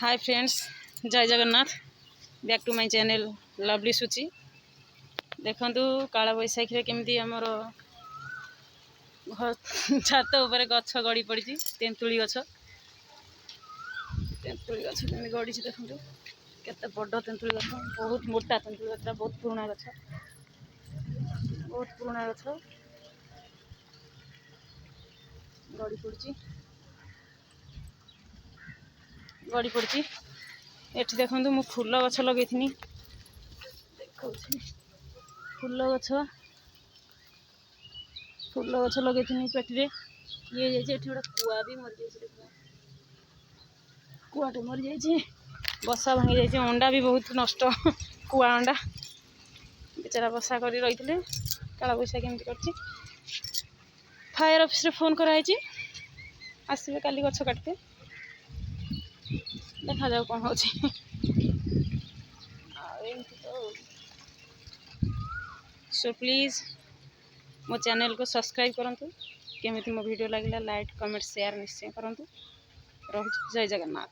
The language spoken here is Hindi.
हाय फ्रेंड्स, जय Jagannath. Back to my channel lovely Suchi. देखंतु काला बैसाखी केमती आमर छात उपर गछ गड़ी पड़ी। तेंतुली गछ केमती गड़ी। देखंतु केते बड़ तेंतुली गछ, बहुत मोटा तेंतुली गछ, बहुत पुराना गछ, गड़ी पड़ी। एठी देखंतु मु फूल गछ लगेथिनी, फूल गछ लगेथिनी पेटरे ये जे गोटे कुआ भी मर जाइए, कुआटे मर जाइए, बसा भांगी जाइए, अंडा भी बहुत नष्ट। कुआ अंडा बेचारा बसा कर रही थे। काला बैसाखी एमती कर फायर ऑफिस रे फोन कराई, आसबे काली गछ काटते। देखा जाऊ कौन हो। सो प्लीज मो चैनल को सब्सक्राइब करंतु। केमिति मो वीडियो लगिला लाइक कमेंट शेयर निश्चय करंतु। रहुछि जय जगन्नाथ।